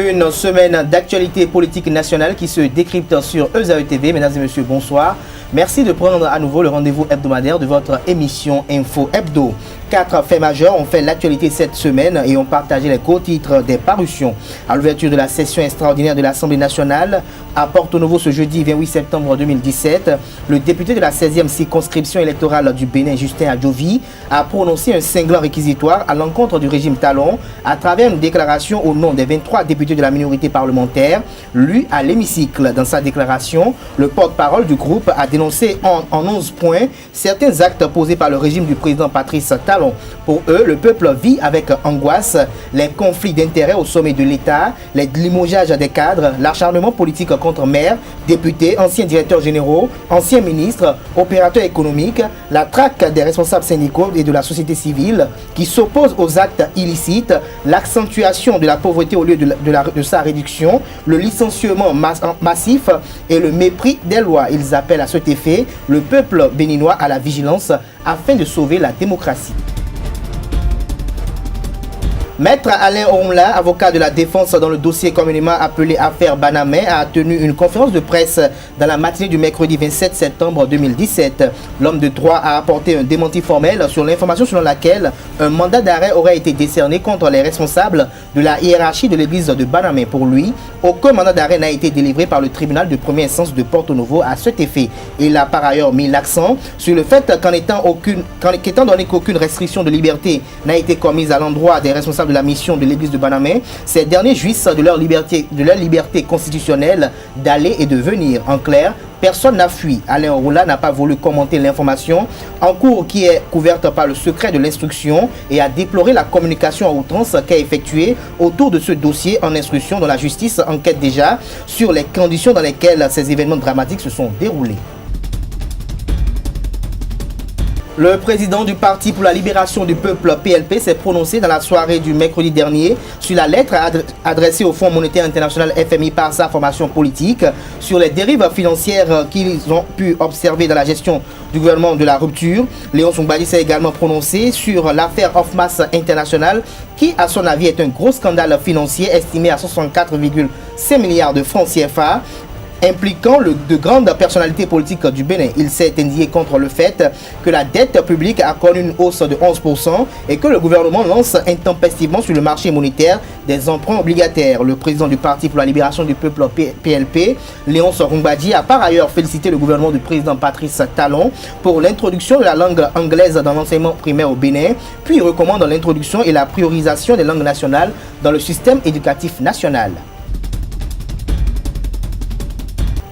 Une semaine d'actualité politique nationale qui se décrypte sur ESAE TV. Mesdames et messieurs, bonsoir. Merci de prendre à nouveau le rendez-vous hebdomadaire de votre émission Info Hebdo. 4 faits majeurs ont fait l'actualité cette semaine et ont partagé les co-titres des parutions. À l'ouverture de la session extraordinaire de l'Assemblée nationale, à Porto Novo ce jeudi 28 septembre 2017, le député de la 16e circonscription électorale du Bénin, Justin Adjovi, a prononcé un cinglant réquisitoire à l'encontre du régime Talon à travers une déclaration au nom des 23 députés de la minorité parlementaire, lue à l'hémicycle. Dans sa déclaration, le porte-parole du groupe a dénoncé en 11 points certains actes posés par le régime du président Patrice Talon. Pour eux, le peuple vit avec angoisse les conflits d'intérêts au sommet de l'État, les limogeages des cadres, l'acharnement politique contre maires, députés, anciens directeurs généraux, anciens ministres, opérateurs économiques, la traque des responsables syndicaux et de la société civile qui s'opposent aux actes illicites, l'accentuation de la pauvreté au lieu de sa réduction, le licenciement massif et le mépris des lois. Ils appellent à cet effet le peuple béninois à la vigilance afin de sauver la démocratie. Maître Alain Orunla, avocat de la défense dans le dossier communément appelé Affaire Banamé, a tenu une conférence de presse dans la matinée du mercredi 27 septembre 2017. L'homme de droit a apporté un démenti formel sur l'information selon laquelle un mandat d'arrêt aurait été décerné contre les responsables de la hiérarchie de l'église de Banamé. Pour lui, aucun mandat d'arrêt n'a été délivré par le tribunal de première instance de Porto Novo à cet effet. Il a par ailleurs mis l'accent sur le fait qu'étant donné qu'aucune restriction de liberté n'a été commise à l'endroit des responsables de la mission de l'église de Banamé, ces derniers jouissent de leur liberté constitutionnelle d'aller et de venir. En clair, personne n'a fui. Alain Orunla n'a pas voulu commenter l'information en cours qui est couverte par le secret de l'instruction et a déploré la communication à outrance qu'a effectuée autour de ce dossier en instruction dont la justice enquête déjà sur les conditions dans lesquelles ces événements dramatiques se sont déroulés. Le président du Parti pour la libération du peuple PLP s'est prononcé dans la soirée du mercredi dernier sur la lettre adressée au Fonds monétaire international FMI par sa formation politique sur les dérives financières qu'ils ont pu observer dans la gestion du gouvernement de la rupture. Léon Songbadi s'est également prononcé sur l'affaire Ofmas International qui, à son avis, est un gros scandale financier estimé à 64,5 milliards de francs CFA. Impliquant de grandes personnalités politiques du Bénin. Il s'est indigné contre le fait que la dette publique a connu une hausse de 11% et que le gouvernement lance intempestivement sur le marché monétaire des emprunts obligataires. Le président du Parti pour la libération du peuple PLP, Léon Songbadi, a par ailleurs félicité le gouvernement du président Patrice Talon pour l'introduction de la langue anglaise dans l'enseignement primaire au Bénin, puis il recommande l'introduction et la priorisation des langues nationales dans le système éducatif national.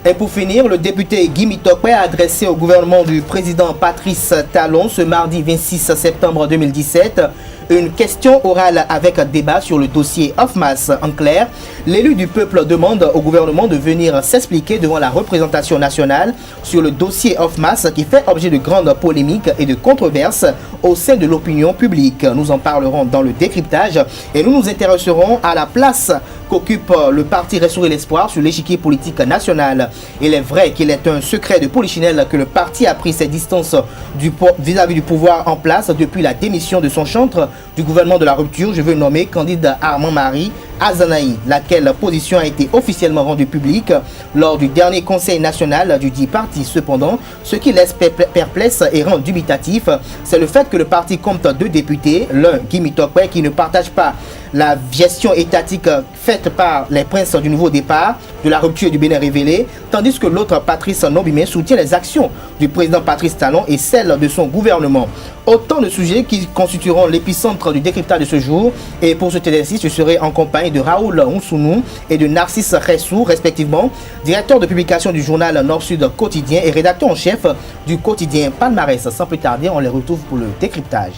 Et pour finir, le député Guy Mitokwe a adressé au gouvernement du président Patrice Talon ce mardi 26 septembre 2017 une question orale avec débat sur le dossier Ofmas. En clair, l'élu du peuple demande au gouvernement de venir s'expliquer devant la représentation nationale sur le dossier Ofmas qui fait objet de grandes polémiques et de controverses au sein de l'opinion publique. Nous en parlerons dans le décryptage et nous nous intéresserons à la place qu'occupe le parti Restaurer l'Espoir sur l'échiquier politique national. Il est vrai qu'il est un secret de polichinelle que le parti a pris ses distances vis-à-vis du pouvoir en place depuis la démission de son chantre du gouvernement de la rupture, je veux nommer Candide Armand-Marie Azanaï, laquelle position a été officiellement rendue publique lors du dernier conseil national du dit parti. Cependant, ce qui laisse perplexe et rend dubitatif, c'est le fait que le parti compte 2 députés, l'un Guy Mitokwe qui ne partage pas la gestion étatique faite par les princes du nouveau départ, de la rupture du Bénin révélé, tandis que l'autre, Patrice Nobimé, soutient les actions du président Patrice Talon et celles de son gouvernement. Autant de sujets qui constitueront l'épicentre du décryptage de ce jour. Et pour cet exercice, je serai en compagnie de Raoul Onsounou et de Narcisse Ressou, respectivement, directeur de publication du journal Nord-Sud Quotidien et rédacteur en chef du quotidien Palmarès. Sans plus tarder, on les retrouve pour le décryptage.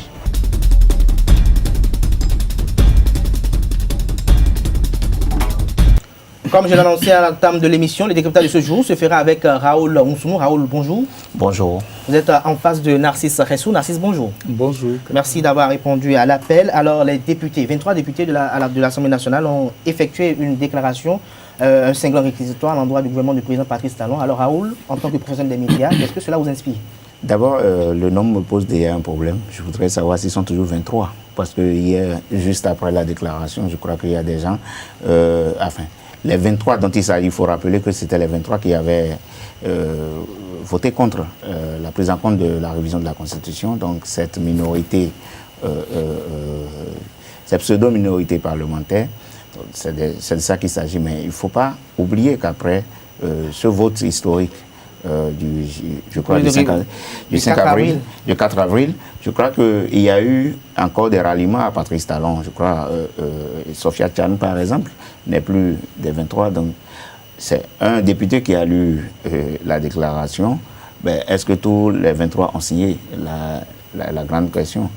Comme je l'ai annoncé à l'entame de l'émission, le décryptage de ce jour se fera avec Raoul Onsounou. Raoul, bonjour. Bonjour. Vous êtes en face de Narcisse Ressou. Narcisse, bonjour. Bonjour. Merci d'avoir répondu à l'appel. Alors, les députés, 23 députés de l'Assemblée nationale ont effectué une déclaration, un cinglant réquisitoire à l'endroit du gouvernement du président Patrice Talon. Alors, Raoul, en tant que président des médias, est-ce que cela vous inspire? D'abord, le nombre me pose déjà un problème. Je voudrais savoir s'ils sont toujours 23. Parce que hier, juste après la déclaration, je crois qu'il y a des gens... enfin, les 23 dont il s'agit, il faut rappeler que c'était les 23 qui avaient voté contre la prise en compte de la révision de la Constitution. Donc cette minorité, cette pseudo-minorité parlementaire, c'est de ça qu'il s'agit. Mais il ne faut pas oublier qu'après ce vote historique, je crois du 4 avril, je crois qu'il y a eu encore des ralliements à Patrice Talon. Je crois Sophia Tchanou, par exemple, n'est plus des 23. Donc, c'est un député qui a lu la déclaration. Ben, est-ce que tous les 23 ont signé la grande question?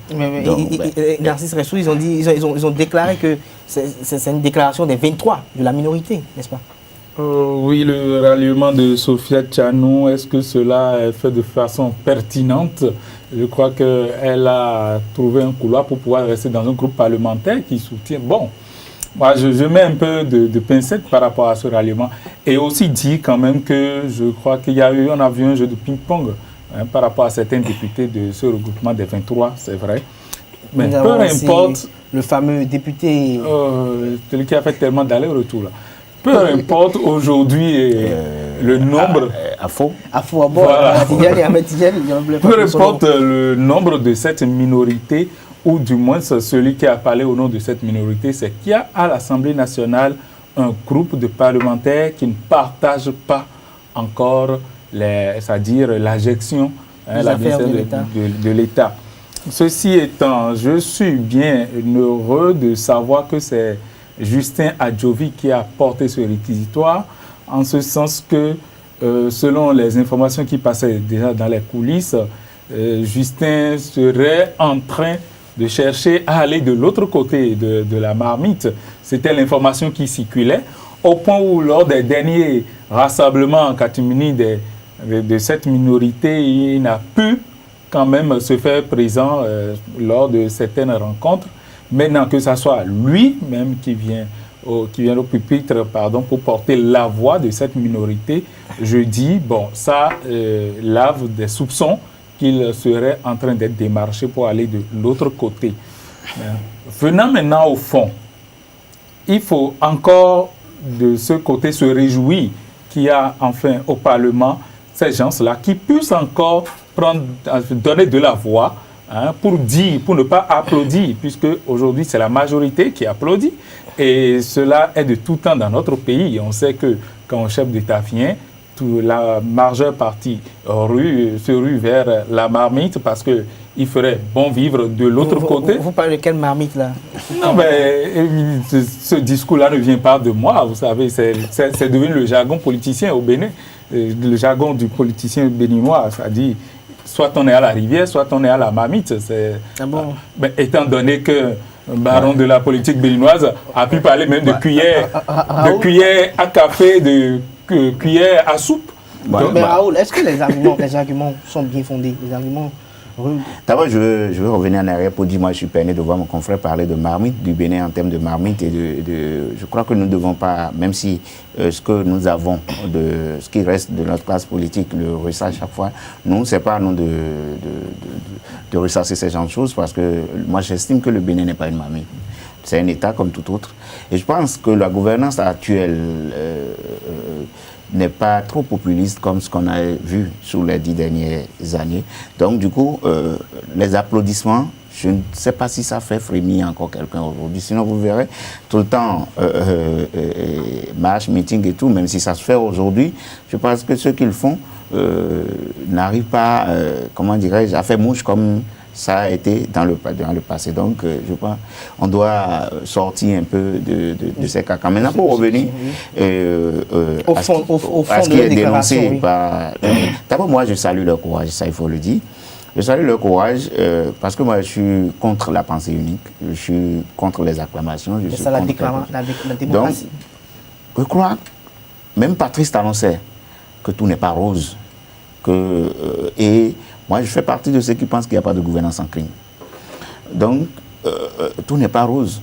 Narcisse Ressou, ils ont déclaré que c'est une déclaration des 23 de la minorité, n'est-ce pas? Oui, le ralliement de Sophia Tchanou, est-ce que cela est fait de façon pertinente? Je crois qu'elle a trouvé un couloir pour pouvoir rester dans un groupe parlementaire qui soutient. Bon, moi je mets un peu de pincette par rapport à ce ralliement. Et aussi dit quand même que je crois on a vu un jeu de ping-pong par rapport à certains députés de ce regroupement des 23, c'est vrai. Mais peu importe. Le fameux député. Celui qui a fait tellement d'allers-retours là. Peu importe aujourd'hui le nombre. Peu importe le nombre de cette minorité, ou du moins celui qui a parlé au nom de cette minorité, c'est qu'il y a à l'Assemblée nationale un groupe de parlementaires qui ne partagent pas encore c'est-à-dire la gestion de l'État. Ceci étant, je suis bien heureux de savoir que c'est Justin Adjovi qui a porté ce réquisitoire, en ce sens que, selon les informations qui passaient déjà dans les coulisses, Justin serait en train de chercher à aller de l'autre côté de la marmite. C'était l'information qui circulait, au point où lors des derniers rassemblements en catimini de cette minorité, il n'a pu quand même se faire présent lors de certaines rencontres. Maintenant que ce soit lui-même qui vient au pupitre pour porter la voix de cette minorité, je dis, bon, ça lave des soupçons qu'il serait en train d'être démarché pour aller de l'autre côté. Venant maintenant au fond, il faut encore de ce côté se réjouir qu'il y a enfin au Parlement ces gens-là qui puissent encore donner de la voix pour dire, pour ne pas applaudir, puisque aujourd'hui c'est la majorité qui applaudit, et cela est de tout temps dans notre pays. On sait que quand un chef d'État vient, la majeure partie se rue vers la marmite parce qu'il ferait bon vivre de l'autre côté. Vous parlez de quelle marmite là? Non, mais ce discours-là ne vient pas de moi, vous savez, c'est devenu le jargon politicien au Bénin, le jargon du politicien béninois, c'est-à-dire soit on est à la rivière, soit on est à la marmite. Étant donné que un baron de la politique béninoise a pu parler même de cuillère à café, de cuillère à soupe. Mais Raoul, est-ce que les arguments sont bien fondés? Les arguments... D'abord, je veux revenir en arrière pour dire, moi je suis peiné de voir mon confrère parler de marmite, du Bénin en termes de marmite, et je crois que nous ne devons pas, même si ce que nous avons, ce qui reste de notre classe politique, le ressasse chaque fois, nous, c'est pas à nous de ressasser ces genres de choses, parce que moi j'estime que le Bénin n'est pas une marmite. C'est un État comme tout autre. Et je pense que la gouvernance actuelle n'est pas trop populiste comme ce qu'on a vu sur les 10 dernières années. Donc, du coup, les applaudissements, je ne sais pas si ça fait frémir encore quelqu'un aujourd'hui. Sinon, vous verrez tout le temps marche, meeting et tout, même si ça se fait aujourd'hui, je pense que ceux qui le font n'arrivent pas, comment dirais-je, à faire mouche comme ça a été dans le passé. Donc, je pense qu'on doit sortir un peu de ces cas. Maintenant, pour revenir à ce qui est dénoncé par... D'abord, moi, je salue leur courage, ça, il faut le dire. Je salue leur courage parce que moi, je suis contre la pensée unique, je suis contre les acclamations. C'est ça, la démocratie. Donc, je crois, même Patrice Talon sait que tout n'est pas rose. Et moi, je fais partie de ceux qui pensent qu'il n'y a pas de gouvernance en crime. Donc, tout n'est pas rose.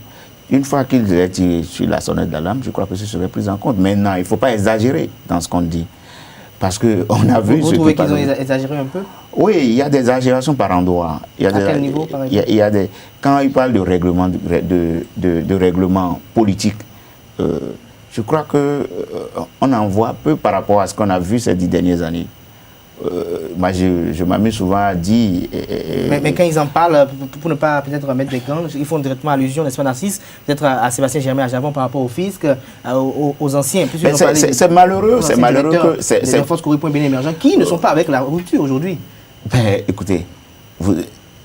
Une fois qu'ils aient tiré sur la sonnette d'alarme, je crois que ce serait pris en compte. Maintenant, il ne faut pas exagérer dans ce qu'on dit. Parce qu'on a vu... Vous trouvez qu'ils ont exagéré un peu? Oui, il y a des exagérations par endroit. À quel niveau, par exemple? Il y a des, quand il parle de règlement, de règlement politique, je crois qu'on en voit peu par rapport à ce qu'on a vu ces 10 dernières années. Moi, je m'amuse souvent à dire... Mais quand ils en parlent, pour ne pas peut-être mettre des gants, ils font directement allusion, n'est-ce pas, Narcisse, peut-être à Sébastien Germain à Javon par rapport au fisc, aux anciens. C'est malheureux, c'est malheureux que... C'est forces Corée-Point bien émergents qui ne sont pas avec la rupture aujourd'hui. Ben, écoutez,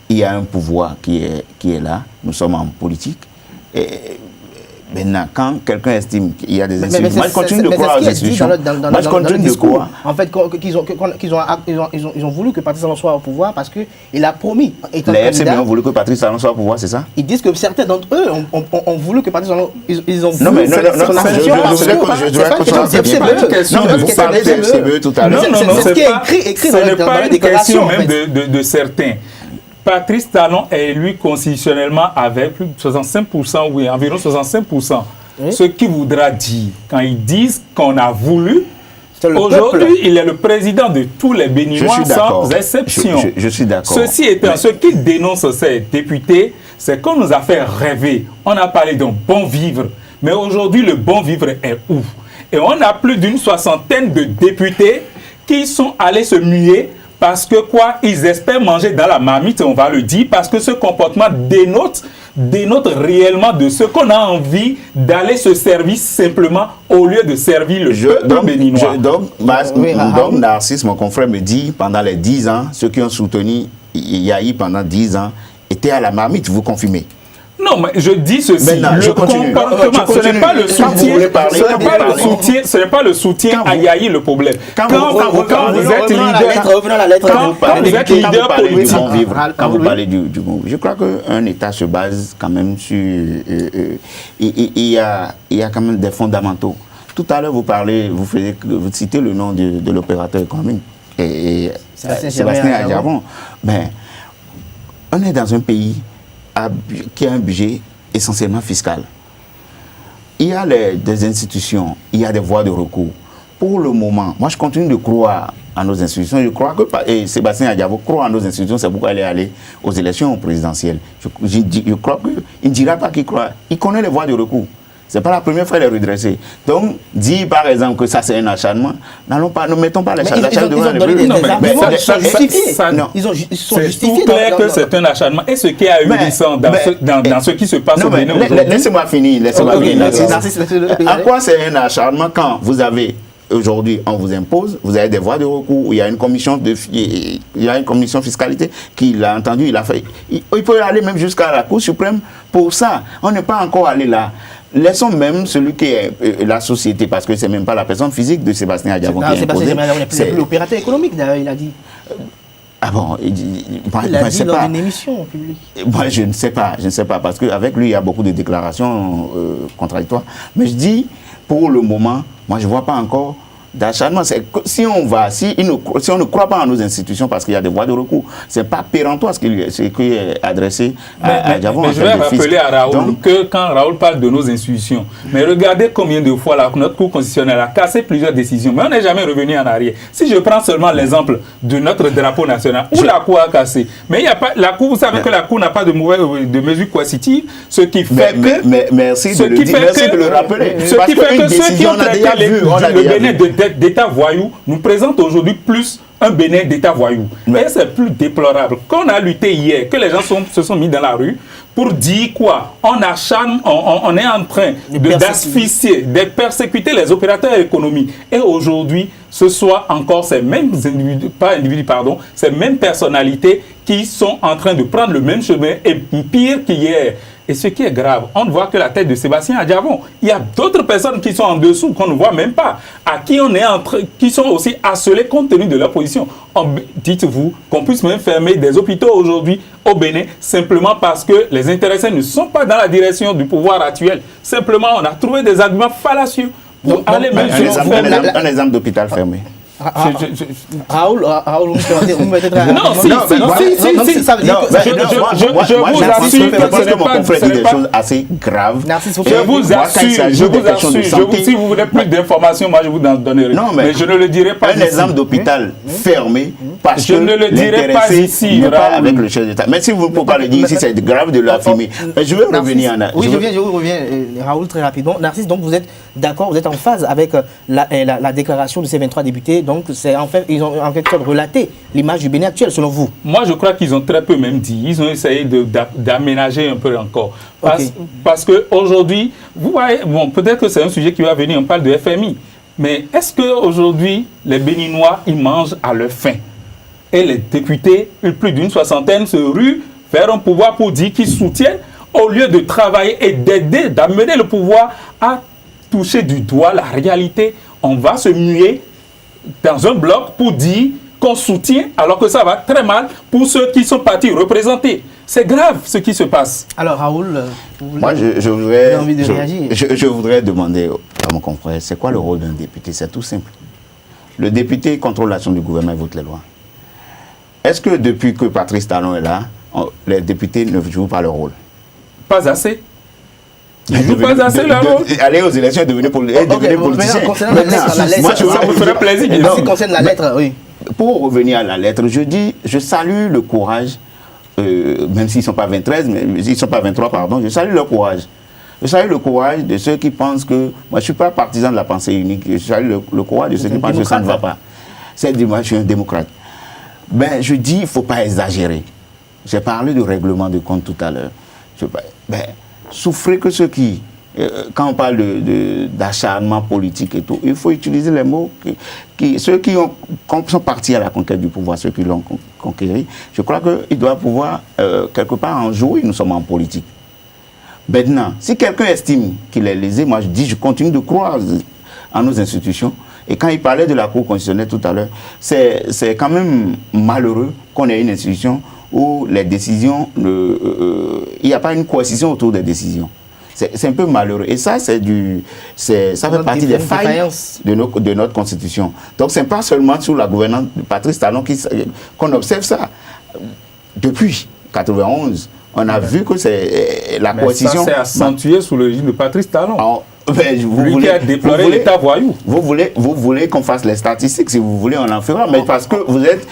il y a un pouvoir qui est là, nous sommes en politique, et maintenant, quand quelqu'un estime qu'il y a des institutions, moi je continue de croire aux institutions. Moi je continue de croire. En fait, qu'ils ont voulu que Patrice Talon soit au pouvoir parce qu'il a promis. Les FCB ont voulu que Patrice Talon soit au pouvoir, c'est ça? Ils disent que certains d'entre eux ont voulu que Patrice Talon. Ils ont voulu. Non, mais non, je dois que vous parlez des FCB tout à l'heure. Non, c'est ce qui est écrit dans la déclaration. Même de certains. Patrice Talon est élu constitutionnellement avec plus de 65%, oui, environ 65%. Oui. Ce qui voudra dire, quand ils disent qu'on a voulu, aujourd'hui, il est le président de tous les Béninois sans exception. Je suis d'accord. Ceci étant, ce qui dénonce ces députés, c'est qu'on nous a fait rêver. On a parlé d'un bon vivre. Mais aujourd'hui, le bon vivre est où? Et on a plus d'une soixantaine de députés qui sont allés se muer parce que quoi, ils espèrent manger dans la marmite, on va le dire, parce que ce comportement dénote réellement de ce qu'on a envie d'aller se servir simplement au lieu de servir le peuple béninois. Donc, Narcisse, mon confrère, me dit, pendant les 10 ans, ceux qui ont soutenu Yahi pendant 10 ans étaient à la marmite, vous confirmez? Non, mais je dis ceci, maintenant, le comportement, ce n'est pas le soutien, ce n'est pas le soutien à Yahi le problème. Quand vous êtes leader politique, quand vous parlez du bon vivre, je crois qu'un État se base quand même sur... il y a quand même des fondamentaux. Tout à l'heure, vous citez le nom de l'opérateur économique, Sébastien Adjavon. Ben, on est dans un pays qui a un budget essentiellement fiscal. Il y a des institutions, il y a des voies de recours. Pour le moment, moi je continue de croire à nos institutions. Je crois que Sébastien Adjavon croit à nos institutions, c'est pourquoi il est allé aux élections présidentielles. Je crois qu'il ne dira pas qu'il croit. Il connaît les voies de recours. Ce n'est pas la première fois qu'il est redressé. Donc, dire par exemple que ça c'est un acharnement, ne mettons pas l'acharnement devant les peuples. Ils sont justifiés. C'est tout clair que c'est un acharnement. Et ce qui a eu dans ce qui se passe au Bénin aujourd'hui. Laissez-moi finir. À quoi c'est un acharnement quand vous avez... Aujourd'hui, on vous impose, vous avez des voies de recours, il y a une commission fiscalité qui l'a entendu, il a fait. Il peut aller même jusqu'à la Cour suprême pour ça. On n'est pas encore allé là. Laissons même celui qui est la société, parce que ce n'est même pas la personne physique de Sébastien Adjavon qui est imposé. C'est plus l'opérateur économique, d'ailleurs, il a dit. Ah bon, il a dit lors d'une émission publique. Moi, je ne sais pas, parce qu'avec lui, il y a beaucoup de déclarations contradictoires. Mais je dis, pour le moment, moi, je ne vois pas encore d'acharnement. Si on ne croit pas en nos institutions parce qu'il y a des voies de recours, ce n'est pas péremptoire ce qui est adressé à Adjavon. Mais je vais rappeler à Raoul que quand Raoul parle de nos institutions, mais regardez combien de fois notre Cour constitutionnelle a cassé plusieurs décisions, mais on n'est jamais revenu en arrière. Si je prends seulement l'exemple de notre drapeau national, où la Cour a cassé, mais il n'y a pas, la Cour, vous savez que la Cour n'a pas de mesures coercitives, ce qui fait que... Merci de le rappeler. Ce qui fait que ceux qui ont traité le Bénin d'État voyou nous présente aujourd'hui plus un Bénin d'État voyou. Et c'est plus déplorable. Qu'on a lutté hier, que les gens se sont mis dans la rue pour dire quoi? On est en train d'asphyxier, de persécuter les opérateurs économiques. Et aujourd'hui, ce soit encore ces mêmes ces mêmes personnalités qui sont en train de prendre le même chemin et pire qu'hier. Et ce qui est grave, on ne voit que la tête de Sébastien Adjavon. Il y a d'autres personnes qui sont en dessous, qu'on ne voit même pas, à qui on est qui sont aussi asselés compte tenu de leur position. Dites-vous qu'on puisse même fermer des hôpitaux aujourd'hui au Bénin, simplement parce que les intéressés ne sont pas dans la direction du pouvoir actuel. Simplement, on a trouvé des arguments fallacieux pour aller même un exemple d'hôpital fermé. Raoul, vous mettez très non, je vous assure que ce n'est pas des choses assez graves. Je vous assure, si vous voulez plus d'informations, moi je vous en donnerai. Non, mais je ne le dirai pas ici. Un exemple d'hôpital fermé parce que je ne le dirai pas ici, n'est pas avec le chef d'État. Mais si vous ne pouvez pas le dire ici, c'est grave de l'affirmer. Je vais revenir. Oui, je vous reviens, Raoul, très rapidement. Narcisse, donc vous êtes d'accord, vous êtes en phase avec la déclaration de ces 23 députés. Donc c'est en fait, ils ont en quelque sorte relaté l'image du Bénin actuel, selon vous? Moi, je crois qu'ils ont très peu même dit. Ils ont essayé d'aménager un peu encore. Parce qu'aujourd'hui, vous voyez, bon, peut-être que c'est un sujet qui va venir, on parle de FMI. Mais est-ce qu'aujourd'hui, les Béninois, ils mangent à leur faim? Et les députés, plus d'une soixantaine, se ruent vers un pouvoir pour dire qu'ils soutiennent, au lieu de travailler et d'aider, d'amener le pouvoir à toucher du doigt la réalité. On va se muer dans un bloc pour dire qu'on soutient, alors que ça va très mal pour ceux qui sont partis représenter. C'est grave ce qui se passe. Alors Raoul, moi je voudrais demander à mon confrère, c'est quoi le rôle d'un député? C'est tout simple. Le député contrôle l'action du gouvernement et vote les lois. Est-ce que depuis que Patrice Talon est là, les députés ne jouent pas leur rôle? Pas assez. Ils ne jouent pas assez leur rôle. Aller aux élections et devenir politicien. Concernant la lettre, moi, ça me ferait plaisir. Ce qui concerne la lettre, oui. Pour revenir à la lettre, je salue le courage, même s'ils ne sont pas 23, pardon, je salue leur courage. Je salue le courage de ceux qui pensent que... Moi, je ne suis pas partisan de la pensée unique. Je salue le courage de ceux qui pensent que ça ne va pas. Moi, je suis un démocrate. Ben, je dis, il ne faut pas exagérer. J'ai parlé de règlement de compte tout à l'heure. Souffrez que ceux qui... quand on parle d'acharnement politique et tout, il faut utiliser les mots ceux qui sont partis à la conquête du pouvoir, ceux qui l'ont conquéri, je crois qu'ils doivent pouvoir quelque part en jouer. Nous sommes en politique. Maintenant, si quelqu'un estime qu'il est lésé, moi je dis, je continue de croire en nos institutions. Et quand il parlait de la Cour constitutionnelle tout à l'heure, c'est quand même malheureux qu'on ait une institution où les décisions, il n'y a pas une coercition autour des décisions. C'est un peu malheureux. Et ça, ça fait partie des failles de notre Constitution. Donc, ce n'est pas seulement sous la gouvernance de Patrice Talon qu'on observe ça. Depuis 1991, on a vu que c'est la coercition... Ça s'est accentué sous le régime de Patrice Talon. Lui qui a déploré l'État voyou. Vous voulez qu'on fasse les statistiques, si vous voulez, on en fera. Mais parce que vous êtes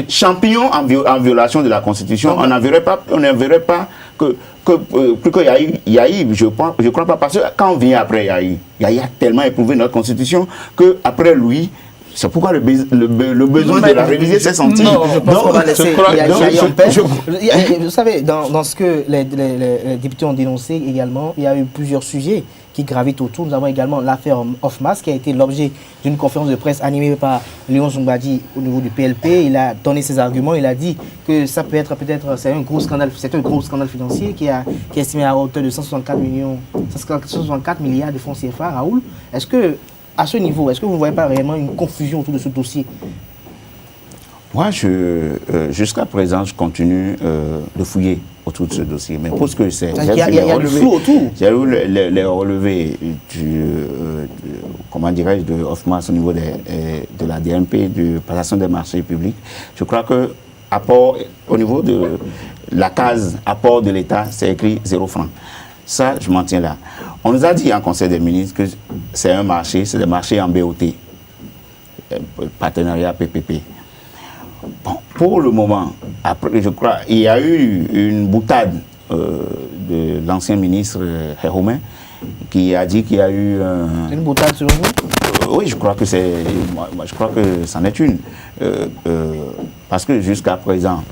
champion en violation de la Constitution, on n'enverrait pas que Yahi, je crois pas, parce que quand on vient après Yahi a tellement éprouvé notre Constitution qu'après lui, c'est pourquoi le besoin de la réviser s'est senti. Non, je pense qu'on va laisser Yahi en paix. Vous savez, dans ce que les députés ont dénoncé également, il y a eu plusieurs sujets qui gravitent autour. Nous avons également l'affaire Ofmas qui a été l'objet d'une conférence de presse animée par Léon Zoumbadi au niveau du PLP. Il a donné ses arguments. Il a dit que ça peut être c'est un gros scandale financier qui est estimé à hauteur de 164 milliards de francs CFA. Raoul, est-ce que à ce niveau, est-ce que vous ne voyez pas réellement une confusion autour de ce dossier? Moi, jusqu'à présent, je continue de fouiller autour de ce dossier. Mais pour ce que c'est... Il y a du flou autour. J'ai eu les relevés comment dirais-je, de Ofmas au niveau de la DMP, de passation des marchés publics. Je crois que au niveau de la case apport de l'État, c'est écrit 0 francs. Ça, je m'en tiens là. On nous a dit en Conseil des ministres que c'est un marché, c'est des marchés en BOT, partenariat PPP. Bon, pour le moment, après, je crois, il y a eu une boutade de l'ancien ministre Héromain qui a dit qu'il y a eu une boutade selon vous? Oui, je crois que c'en est une. Parce que jusqu'à présent,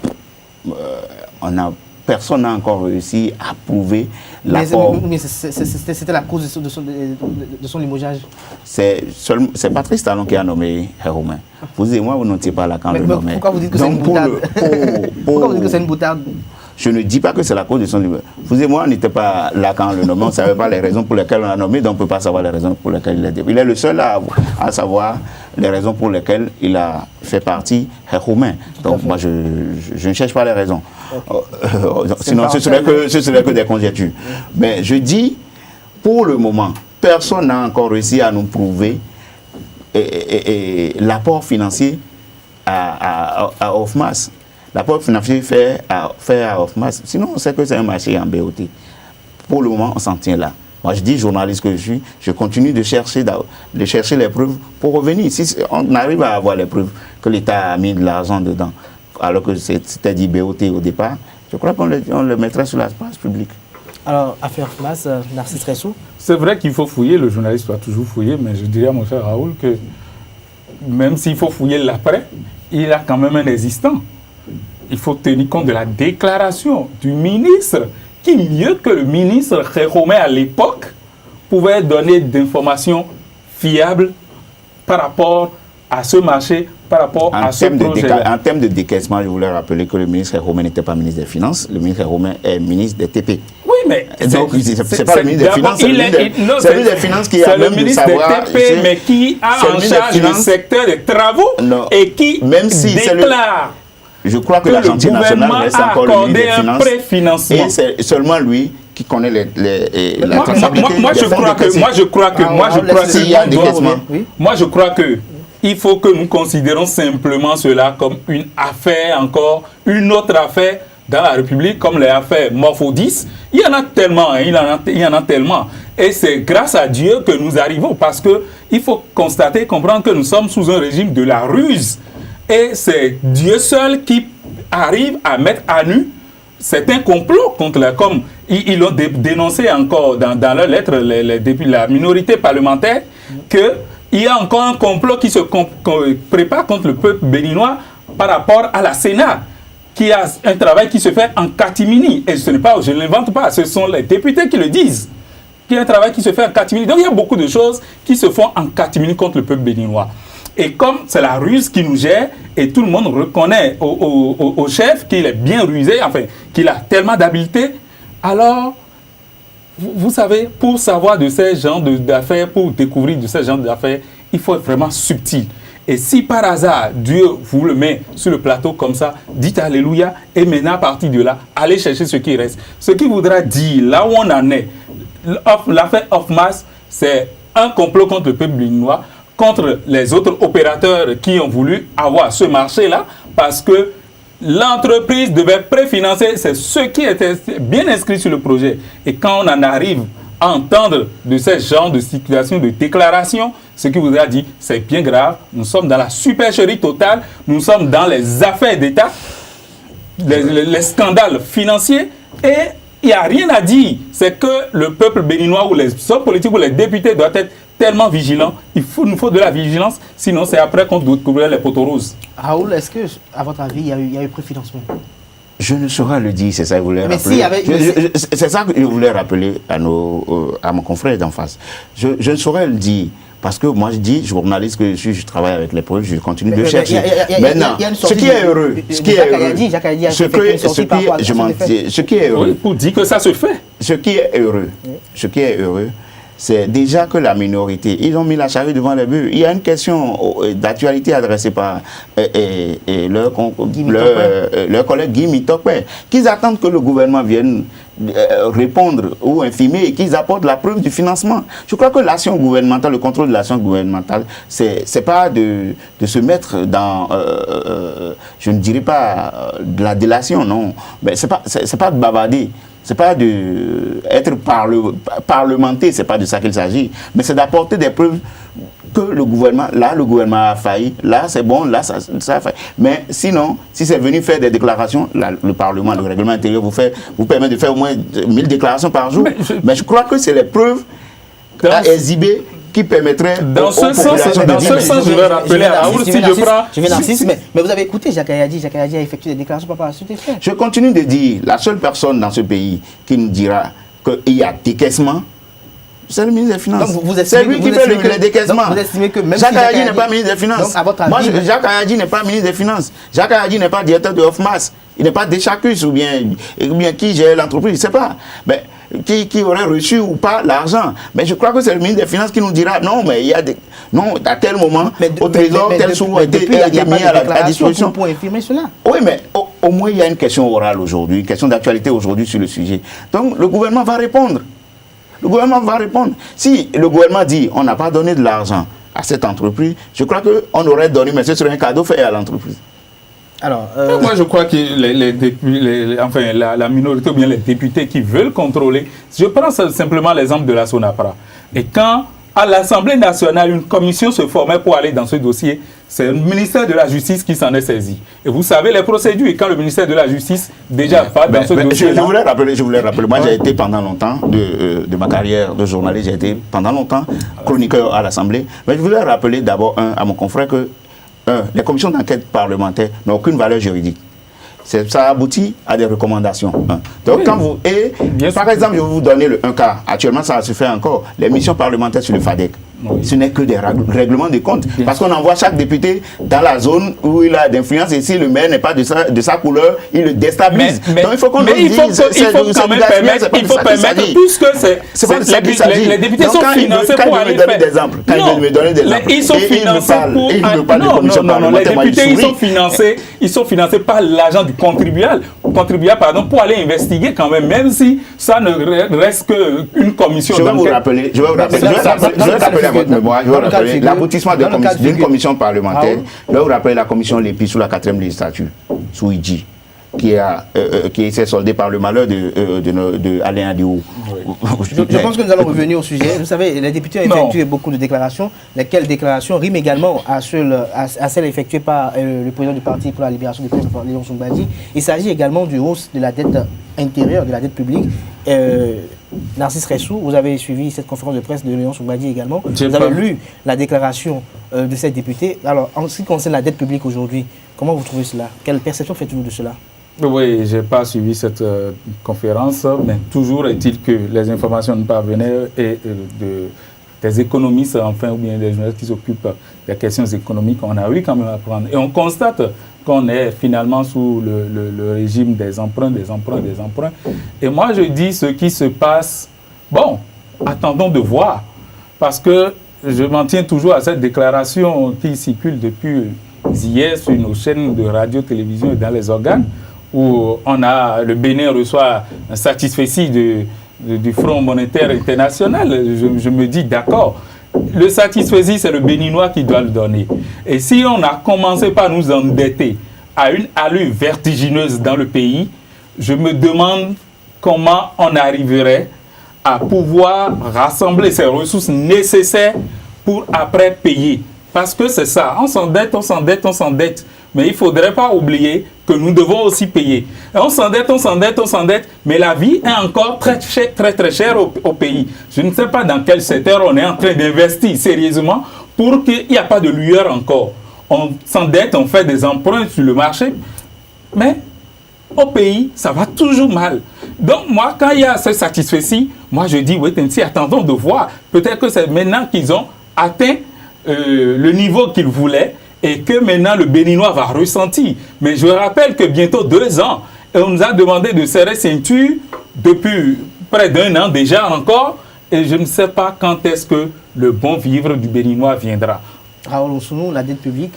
personne n'a encore réussi à prouver l'apport. Mais c'était la cause de son limogeage. C'est Patrice Talon qui a nommé Héromain. Vous et moi, vous n'étiez pas là quand le nommait. Pourquoi vous dites que c'est une boutade? Pourquoi vous dites que c'est une boutade? Je ne dis pas que c'est la cause de son limogeage. Vous et moi, on n'était pas là quand le nommait. On ne savait pas les raisons pour lesquelles on l'a nommé, donc on ne peut pas savoir les raisons pour lesquelles il a été. Il est le seul à savoir les raisons pour lesquelles il a fait partie Héromain. Donc moi, je ne cherche pas les raisons. Sinon, ce serait que des conjectures. Mais je dis, pour le moment, personne n'a encore réussi à nous prouver l'apport financier à Ofmas. L'apport financier fait à Ofmas. Sinon, on sait que c'est un marché en BOT. Pour le moment, on s'en tient là. Moi, je dis, journaliste que je suis, je continue de chercher les preuves pour revenir. Si on arrive à avoir les preuves que l'État a mis de l'argent dedans, alors que c'était dit BOT au départ, je crois qu'on le mettrait sur la place publique. Alors, affaire FMAS, Narcisse Ressou. C'est vrai qu'il faut fouiller, le journaliste doit toujours fouiller, mais je dirais à mon cher Raoul que même s'il faut fouiller l'après, il a quand même un existant. Il faut tenir compte de la déclaration du ministre, qui mieux que le ministre Khéroumé à l'époque pouvait donner d'informations fiables par rapport à ce marché, par rapport à ce projet. En termes de décaissement, je voulais rappeler que le ministre Khéroumé n'était pas ministre des Finances, le ministre Khéroumé est ministre des TP. Oui, mais donc c'est pas le ministre des Finances, c'est le ministre des Finances qui a même de savoir. C'est le ministre des TP, mais qui a en charge le secteur des travaux et qui déclare je crois que la Gentil nationale reste encore le ministre des Finances. Et c'est seulement lui qui connaît la traçabilité. Moi, je crois que il faut que nous considérons simplement cela comme une affaire encore, une autre affaire dans la République, comme les affaires Morphodis. Il y en a tellement, il y en a tellement. Et c'est grâce à Dieu que nous arrivons, parce qu'il faut constater, comprendre que nous sommes sous un régime de la ruse. Et c'est Dieu seul qui arrive à mettre à nu certains complots contre la... Comme ils l'ont dénoncé encore dans leur lettre, depuis la minorité parlementaire, qu'il y a encore un complot qui se prépare contre le peuple béninois par rapport à la Sénat, qui a un travail qui se fait en catimini. Et ce n'est pas, je ne l'invente pas, ce sont les députés qui le disent. Il y a un travail qui se fait en catimini. Donc il y a beaucoup de choses qui se font en catimini contre le peuple béninois. Et comme c'est la ruse qui nous gère, et tout le monde reconnaît au chef qu'il est bien rusé, enfin, qu'il a tellement d'habileté, alors, vous savez, pour savoir de ces genres d'affaires, pour découvrir de ces genres d'affaires, il faut être vraiment subtil. Et si par hasard, Dieu vous le met sur le plateau comme ça, dites Alléluia, et maintenant, à partir de là, allez chercher ce qui reste. Ce qui voudra dire, là où on en est, l'affaire Ofmas, c'est un complot contre le peuple béninois, contre les autres opérateurs qui ont voulu avoir ce marché-là, parce que l'entreprise devait préfinancer, c'est ce qui était bien inscrit sur le projet. Et quand on en arrive à entendre de ce genre de situation, de déclaration, ce qui voudra dire, c'est bien grave, nous sommes dans la supercherie totale, nous sommes dans les affaires d'État, les scandales financiers, et il n'y a rien à dire. C'est que le peuple béninois ou les hommes politiques ou les députés doivent être tellement vigilants. Il nous faut de la vigilance, sinon c'est après qu'on doit couvrir les poteaux roses. Raoul, est-ce que, à votre avis, il y a eu préfinancement? Je ne saurais le dire, c'est ça que je voulais rappeler. C'est ça que je voulais rappeler à mon confrère d'en face. Je ne saurais le dire. Parce que moi je dis, journaliste que je travaille avec les preuves, je continue de chercher. Maintenant, ce qui est heureux, ce qui est heureux, pour dire que ça se fait. Ce qui est heureux, c'est déjà que la minorité, ils ont mis la charrue devant les bœufs. Il y a une question d'actualité adressée par leur collègue Guy Mitokpe, qu'ils attendent que le gouvernement vienne répondre ou infirmer et qu'ils apportent la preuve du financement. Je crois que l'action gouvernementale, le contrôle de l'action gouvernementale, c'est pas de se mettre dans, je ne dirais pas de la délation, non, mais c'est pas de bavarder. C'est pas d'être parlementé, c'est pas de ça qu'il s'agit, mais c'est d'apporter des preuves que le gouvernement a failli, là c'est bon, là ça a failli. Mais sinon, si c'est venu faire des déclarations, là, le Parlement, le règlement intérieur vous permet de faire au moins 1000 déclarations par jour. Mais je crois que c'est les preuves à exhiber qui permettrait dans ce sens, je vais rappeler à Raoul, si je prends... Je vais Narcisse, mais vous avez écouté Jacques Ayadi a effectué des déclarations par rapport à ce que fait. Je continue de dire, la seule personne dans ce pays qui nous dira qu'il y a décaissement, c'est le ministre des Finances. C'est lui qui fait le décaissement. Jacques Ayadi n'est pas ministre des Finances. Moi, Jacques Ayadi n'est pas ministre des Finances. Jacques Ayadi n'est pas directeur de Ofmas. Il n'est pas Deschacus ou bien qui gère l'entreprise, je ne sais pas. Mais qui aurait reçu ou pas l'argent. Mais je crois que c'est le ministre des Finances qui nous dira non, mais il y a des... Non, à tel moment, au trésor, tel sous a été mis à disposition. Pour infirmer cela. Oui, mais au moins il y a une question orale aujourd'hui, une question d'actualité aujourd'hui sur le sujet. Donc le gouvernement va répondre. Le gouvernement va répondre. Si le gouvernement dit on n'a pas donné de l'argent, à cette entreprise, je crois qu'on aurait donné, mais ce serait un cadeau fait à l'entreprise. Alors, moi, je crois que la minorité ou bien les députés qui veulent contrôler, je prends simplement l'exemple de la Sonapra. Et quand, à l'Assemblée nationale, une commission se formait pour aller dans ce dossier, c'est le ministère de la Justice qui s'en est saisi. Et vous savez, les procédures, et quand le ministère de la Justice déjà va dans ce dossier... Je voulais rappeler, moi j'ai été pendant longtemps, de ma carrière de journaliste, j'ai été pendant longtemps chroniqueur à l'Assemblée. Mais je voulais rappeler d'abord à mon confrère que les commissions d'enquête parlementaires n'ont aucune valeur juridique. Ça aboutit à des recommandations. Donc, oui, quand vous... par exemple, je vais vous donner un cas. Actuellement, ça se fait encore. Les missions parlementaires sur le FADEC. Oui. Ce n'est que des règlements de compte. Bien parce qu'on envoie chaque député dans la zone où il a d'influence. Et si le maire n'est pas de sa couleur, il le déstabilise. Donc, il faut qu'on nous dise... Il faut quand même permettre, puisque les députés sont financés pour aller faire... Quand il veut me donner des exemples, ils sont financés pour... Non, les députés, ils sont financés par l'argent du contribuable, pour aller investiguer quand même si ça ne reste qu'une commission d'enquête. Je vais vous rappeler à votre mémoire, je vais vous rappeler l'aboutissement d'une commission parlementaire. Je vais vous rappeler la commission Lépi sous la 4e législature, sous Idji, qui s'est soldée par le malheur de Alain Adio. Je pense que nous allons revenir au sujet. Vous savez, les députés ont effectué beaucoup de déclarations, lesquelles déclarations riment également à celles effectuées par le président du Parti pour la libération du peuple, Léon Soumbadji. Il s'agit également du hausse de la dette intérieure, de la dette publique. Narcisse Ressou, vous avez suivi cette conférence de presse de Léon Soumbadji également. Vous avez lu la déclaration de cette députée. Alors, en ce qui concerne la dette publique aujourd'hui, comment vous trouvez cela? Quelle perception faites-vous de cela? Oui, je n'ai pas suivi cette conférence, mais toujours est-il que les informations ne parvenaient et des économistes, enfin, ou bien des journalistes qui s'occupent des questions économiques, on a eu quand même à prendre. Et on constate qu'on est finalement sous le régime des emprunts. Et moi, je dis ce qui se passe, bon, attendons de voir, parce que je m'en tiens toujours à cette déclaration qui circule depuis hier sur nos chaînes de radio, télévision et dans les organes, où le Bénin reçoit un satisfecit du Front monétaire international. Je me dis d'accord, le satisfecit c'est le Béninois qui doit le donner. Et si on a commencé par nous endetter à une allure vertigineuse dans le pays, je me demande comment on arriverait à pouvoir rassembler ces ressources nécessaires pour après payer. Parce que c'est ça, on s'endette. Mais il ne faudrait pas oublier que nous devons aussi payer. Et on s'endette, mais la vie est encore très chère au pays. Je ne sais pas dans quel secteur on est en train d'investir sérieusement pour qu'il n'y ait pas de lueur encore. On s'endette, on fait des emprunts sur le marché, mais au pays, ça va toujours mal. Donc moi, quand il y a ce satisfecit, moi je dis, oui, attendons de voir. Peut-être que c'est maintenant qu'ils ont atteint le niveau qu'ils voulaient, et que maintenant le Béninois va ressentir. Mais je rappelle que bientôt 2 ans, on nous a demandé de serrer ceinture depuis près d'1 an déjà encore, et je ne sais pas quand est-ce que le bon vivre du Béninois viendra. Raoul Oussounou, la dette publique?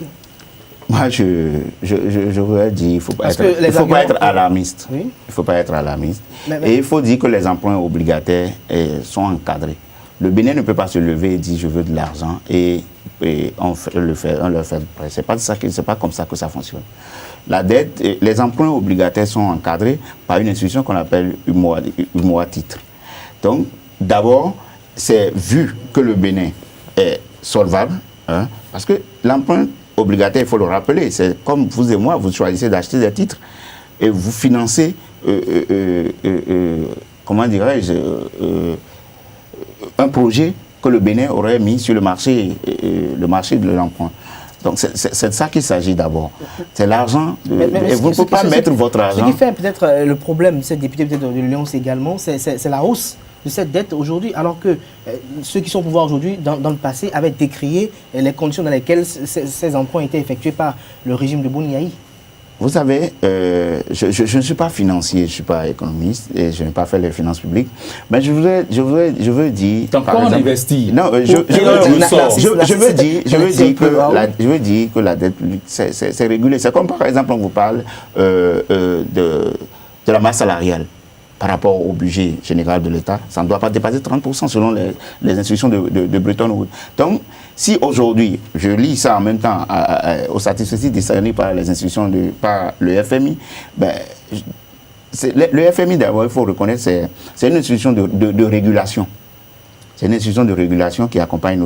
Moi, je voudrais dire, il ne faut pas être alarmiste. Oui? Il ne faut pas être alarmiste. Et il faut dire que les emprunts obligataires sont encadrés. Le Bénin ne peut pas se lever et dire je veux de l'argent et on leur fait prêt. C'est pas comme ça que ça fonctionne. La dette, les emprunts obligataires sont encadrés par une institution qu'on appelle UMOA titre. Donc, d'abord, c'est vu que le Bénin est solvable, parce que l'emprunt obligataire, il faut le rappeler, c'est comme vous et moi, vous choisissez d'acheter des titres et vous financez, comment dirais-je, un projet que le Bénin aurait mis sur le marché de l'emprunt. Donc c'est de ça qu'il s'agit d'abord. C'est l'argent. Et vous ne pouvez pas mettre votre argent. Ce qui fait peut-être le problème de cette députée de Lyon également, c'est la hausse de cette dette aujourd'hui, alors que ceux qui sont au pouvoir aujourd'hui, dans le passé, avaient décrié les conditions dans lesquelles ces emprunts étaient effectués par le régime de Bouniaï. Vous savez, je ne suis pas financier, je ne suis pas économiste et je n'ai pas fait les finances publiques, mais je veux dire... Donc quand on investit... Non, je veux dire que la dette publique, c'est régulé. C'est comme par exemple, on vous parle de la masse salariale par rapport au budget général de l'État. Ça ne doit pas dépasser 30% selon les institutions de Bretton Woods. Donc, Si aujourd'hui, je lis ça en même temps aux statistiques décernées par les institutions, par le FMI, ben, le FMI, d'abord, il faut reconnaître, c'est une institution de régulation. C'est une institution de régulation qui accompagne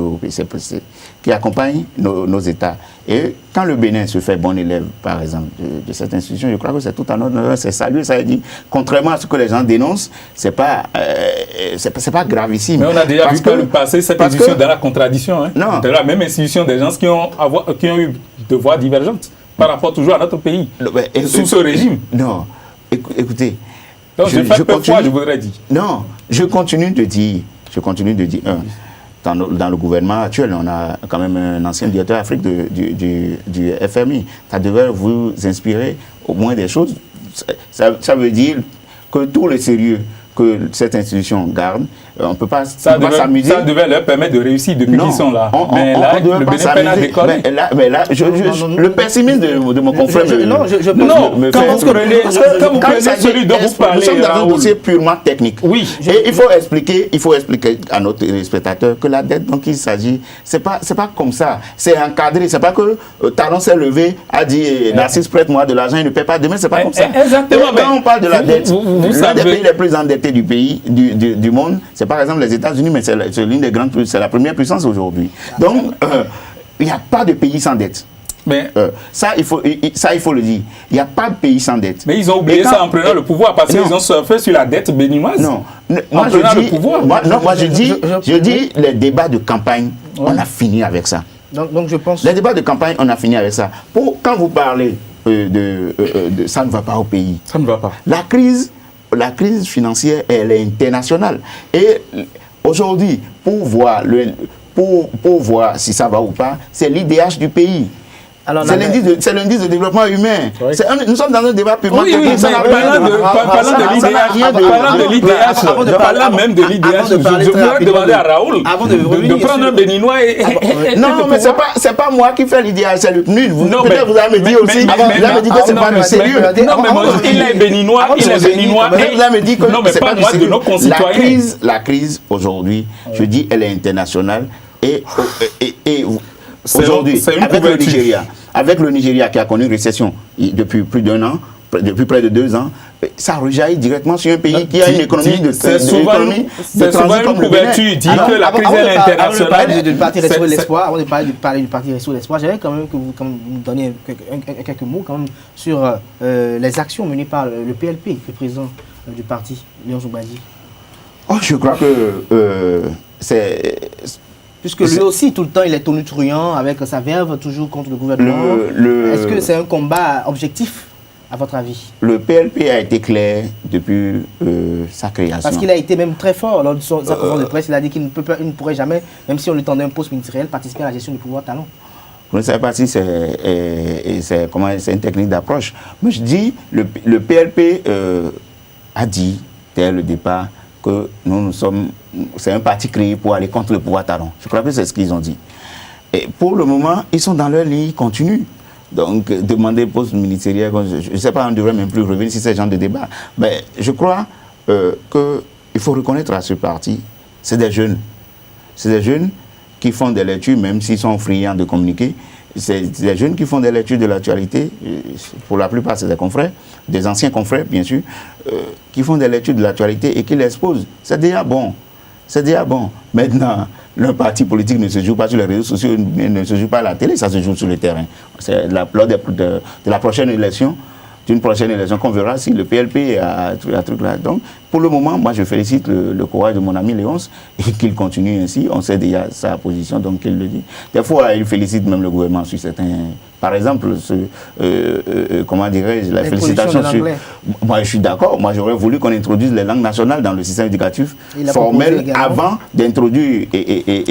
nos États. Et quand le Bénin se fait bon élève, par exemple, de cette institution, je crois que c'est tout en ordre, c'est salué, ça veut dire, contrairement à ce que les gens dénoncent, c'est pas gravissime. Mais on a déjà vu par le passé cette institution dans la contradiction. Hein, non. De la même institution des gens qui ont eu de voix divergentes par rapport toujours à notre pays, sous ce régime. Non, écoutez. Donc je voudrais dire. Non, je continue de dire, dans le gouvernement actuel, on a quand même un ancien directeur Afrique du FMI. Ça devrait vous inspirer au moins des choses. Ça veut dire que tout le sérieux que cette institution garde, on ne peut pas s'amuser. Ça devait leur permettre de réussir depuis qu'ils sont là. Mais là, le Bénin a décollé. Mais là, le pessimisme de mon confrère quand vous prenez celui dont vous parlez, nous sommes dans un dossier purement technique. Oui. Et il faut expliquer à notre spectateur que la dette dont il s'agit, c'est pas comme ça. C'est encadré. C'est pas que Talon s'est levé, a dit Narcisse, prête-moi de l'argent, il ne paie pas demain. C'est pas comme ça. Exactement. Quand on parle de la dette, l'un des pays les plus endettés du monde, c'est par exemple les États-Unis, mais c'est la première puissance aujourd'hui. Donc, il n'y a pas de pays sans dette. Mais ça, il faut le dire. Il n'y a pas de pays sans dette. Mais ils ont oublié ça en prenant le pouvoir parce qu'ils ont surfé sur la dette béninoise. Non. Moi, je dis les débats de campagne, on a fini avec ça. Donc je pense... Les débats de campagne, on a fini avec ça. Quand vous parlez de ça ne va pas au pays. Ça ne va pas. La crise financière, elle est internationale. Et aujourd'hui, pour voir si ça va ou pas, c'est l'IDH du pays. C'est l'indice de développement humain. Oui. Nous sommes dans un débat purement technique. Parlant de l'IDH, parlant même de l'IDH, je voudrais demander à Raoul de prendre un Béninois non, mais c'est pas moi qui fais l'IDH, c'est le PNUD. Peut-être vous allez me dire aussi, vous allez me dire que c'est pas du sérieux. Non, mais il est Béninois, vous allez me dire que c'est pas du sérieux. De nos concitoyens. La crise aujourd'hui, je dis, elle est internationale et aujourd'hui, avec le Nigeria qui a connu une récession depuis plus d'1 an, depuis près de 2 ans, ça rejaillit directement sur un pays qui a une économie de transit comme le Bénin. Tu dis que la crise est internationale. Avant de parler du parti Resto l'Espoir, j'aimerais quand même que vous nous donniez quelques mots quand même sur les actions menées par le PLP, le président du parti, Léon Joubadi. Je crois que c'est... Puisque lui aussi, tout le temps, il est tonitruant avec sa verve toujours contre le gouvernement. Est-ce que c'est un combat objectif, à votre avis? Le PLP a été clair depuis sa création. Parce qu'il a été même très fort lors de sa conférence de presse. Il a dit qu'il ne pourrait jamais, même si on lui tendait un poste ministériel, participer à la gestion du pouvoir Talon. Je ne sais pas si c'est une technique d'approche. Mais je dis, le PLP a dit, dès le départ, que c'est un parti créé pour aller contre le pouvoir Talon. Je crois que c'est ce qu'ils ont dit. Et pour le moment, ils sont dans leur ligne continue. Donc, demander poste ministériel, je ne sais pas, on ne devrait même plus revenir sur ce genre de débat. Mais je crois qu'il faut reconnaître à ce parti, c'est des jeunes. C'est des jeunes qui font des lectures, même s'ils sont friands de communiquer. C'est des jeunes qui font des lectures de l'actualité. Pour la plupart, c'est des confrères, des anciens confrères, bien sûr, qui font des lectures de l'actualité et qui l'exposent. C'est déjà bon. C'est déjà bon. Maintenant, le parti politique ne se joue pas sur les réseaux sociaux, ne se joue pas à la télé, ça se joue sur le terrain. C'est lors de la prochaine élection, d'une prochaine élection qu'on verra si le PLP a un truc là. Donc, pour le moment, moi, je félicite le courage de mon ami Léonce et qu'il continue ainsi. On sait déjà sa position, donc il le dit. Des fois, il félicite même le gouvernement sur certains... Par exemple, comment dirais-je, la félicitation sur... Moi, je suis d'accord. Moi, j'aurais voulu qu'on introduise les langues nationales dans le système éducatif formel avant d'introduire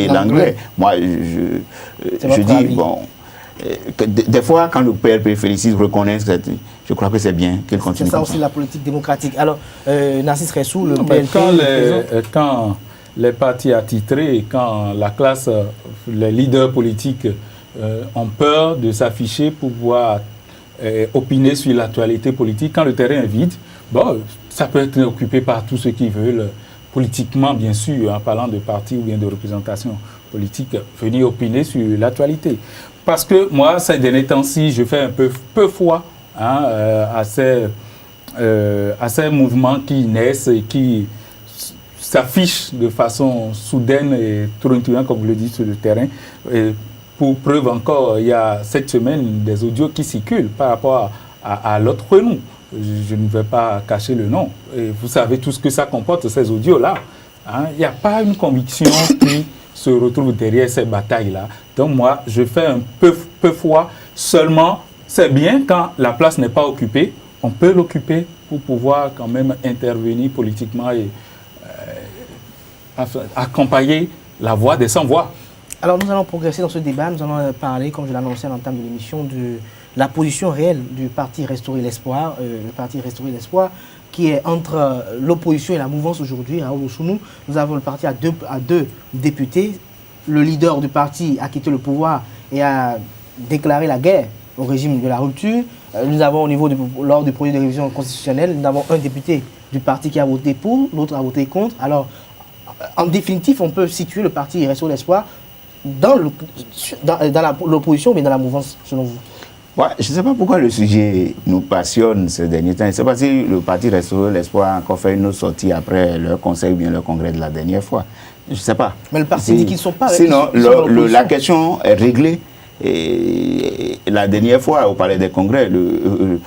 l'anglais. Moi, je dis, bon... Des fois, quand le PLP félicite, reconnaît, je crois que c'est bien qu'il continue. C'est ça aussi la politique démocratique. Alors, Narcisse Ressou, le PLP... Quand les partis attitrés, quand la classe, les leaders politiques ont peur de s'afficher pour pouvoir opiner sur l'actualité politique, quand le terrain est vide, bon, ça peut être occupé par tous ceux qui veulent, politiquement bien sûr, en parlant de parti ou bien de représentation politiques venir opiner sur l'actualité. Parce que moi, ces derniers temps-ci, je fais un peu foi à ces mouvements qui naissent et qui s'affichent de façon soudaine et tournante, comme vous le dites, sur le terrain. Et pour preuve encore, il y a cette semaine des audios qui circulent par rapport à l'autre nous. Je ne vais pas cacher le nom. Et vous savez tout ce que ça comporte, ces audios-là. Il n'y a pas une conviction qui se retrouve derrière ces batailles-là. Donc moi, je fais un peu foi. Seulement, c'est bien quand la place n'est pas occupée. On peut l'occuper pour pouvoir quand même intervenir politiquement et accompagner la voix des sans-voix. Alors nous allons progresser dans ce débat. Nous allons parler, comme je l'annonçais à l'entame de l'émission, de la position réelle du parti Restaurer l'Espoir. Le parti Restaurer l'Espoir qui est entre l'opposition et la mouvance aujourd'hui. Raoul Oussounou, nous avons le parti à deux députés. Le leader du parti a quitté le pouvoir et a déclaré la guerre au régime de la rupture. Nous avons lors du projet de révision constitutionnelle, nous avons un député du parti qui a voté pour, l'autre a voté contre. Alors, en définitive, on peut situer le parti Restaurer l'Espoir dans l'opposition, mais dans la mouvance, selon vous? Ouais, je ne sais pas pourquoi le sujet nous passionne ces derniers temps. Je ne sais pas si le parti Restaurer l'Espoir a encore fait une autre sortie après leur conseil ou bien leur congrès de la dernière fois. Je ne sais pas. Mais le parti dit qu'ils ne sont pas... Sinon, la question est réglée. Et la dernière fois, au Palais des Congrès, le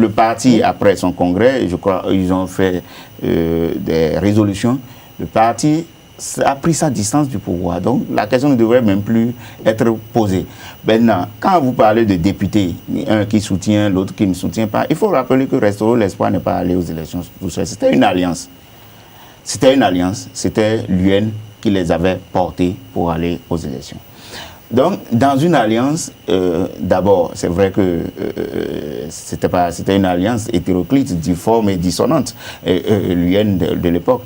parti, après son congrès, je crois, ils ont fait des résolutions. Le parti a pris sa distance du pouvoir. Donc, la question ne devrait même plus être posée. Maintenant, quand vous parlez de députés, un qui soutient, l'autre qui ne soutient pas, il faut rappeler que Restaurer l'Espoir n'est pas allé aux élections tout seul. C'était une alliance. C'était une alliance. C'était l'UN qui les avait portés pour aller aux élections. Donc, dans une alliance, d'abord, c'est vrai que c'était une alliance hétéroclite, difforme et dissonante. L'UN de l'époque,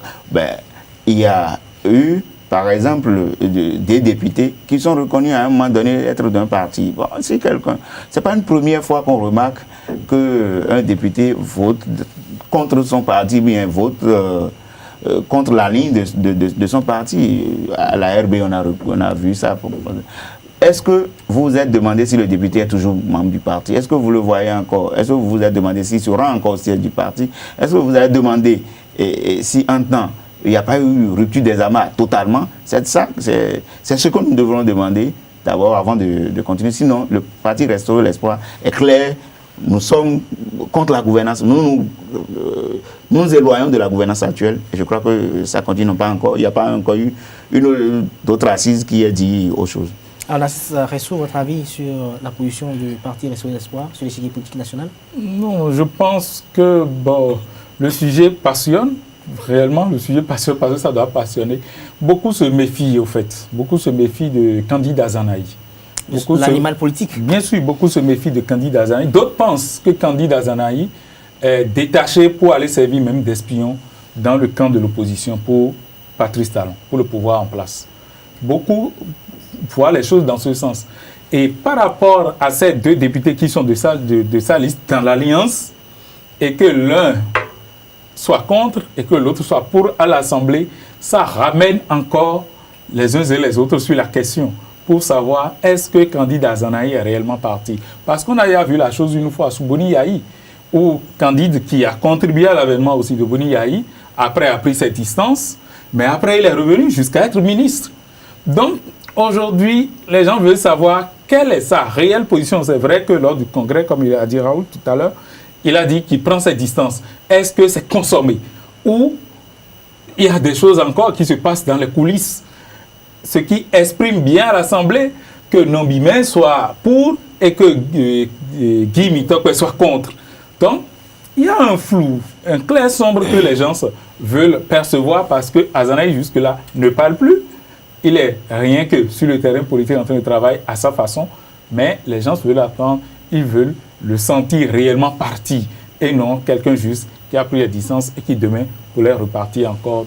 il y a eu, par exemple, des députés qui sont reconnus à un moment donné être d'un parti. Bon, si quelqu'un, c'est pas une première fois qu'on remarque qu'un député vote contre son parti, bien vote contre la ligne de son parti. À la RB, on a vu ça. Est-ce que vous vous êtes demandé si le député est toujours membre du parti? Est-ce que vous le voyez encore? Est-ce que vous vous êtes demandé s'il sera encore siège du parti? Est-ce que vous avez demandé si en temps il n'y a pas eu rupture des amarres totalement? C'est ce que nous devrons demander d'abord avant de continuer. Sinon, le parti Restaurer l'Espoir est clair. Nous sommes contre la gouvernance. Nous nous éloignons de la gouvernance actuelle. Et je crois que ça continue pas encore. Il n'y a pas encore eu une autre assise qui ait dit autre chose. Alors, Ressou, votre avis sur la position du parti Restaurer l'Espoir sur l'échiquier politique national? Non, je pense que le sujet passionne. Réellement, le sujet passionne parce que ça doit passionner. Beaucoup se méfient, au fait. Beaucoup se méfient de Candide Azanaï. L'animal politique. Bien sûr, beaucoup se méfient de Candide Azanaï. D'autres pensent que Candide Azanaï est détaché pour aller servir même d'espion dans le camp de l'opposition pour Patrice Talon, pour le pouvoir en place. Beaucoup voient les choses dans ce sens. Et par rapport à ces deux députés qui sont de sa liste dans l'Alliance, et que l'un soit contre et que l'autre soit pour à l'Assemblée, ça ramène encore les uns et les autres sur la question pour savoir est-ce que Candide Azanaï est réellement parti. Parce qu'on a déjà vu la chose une fois sous Boni Yahi, où Candide, qui a contribué à l'avènement aussi de Boni Yahi, après a pris ses distances, mais après il est revenu jusqu'à être ministre. Donc aujourd'hui, les gens veulent savoir quelle est sa réelle position. C'est vrai que lors du congrès, comme il a dit Raoul tout à l'heure, il a dit qu'il prend ses distances. Est-ce que c'est consommé? Ou il y a des choses encore qui se passent dans les coulisses, ce qui exprime bien à l'Assemblée que Nombimé soit pour et que Guy Mitokwe soit contre. Donc, il y a un flou, un clair sombre que les gens veulent percevoir parce que Azanaï jusque-là ne parle plus. Il est rien que sur le terrain politique en train de travailler à sa façon, mais les gens veulent attendre, ils veulent le sentir réellement parti et non quelqu'un juste qui a pris la distance et qui demain pourrait repartir encore,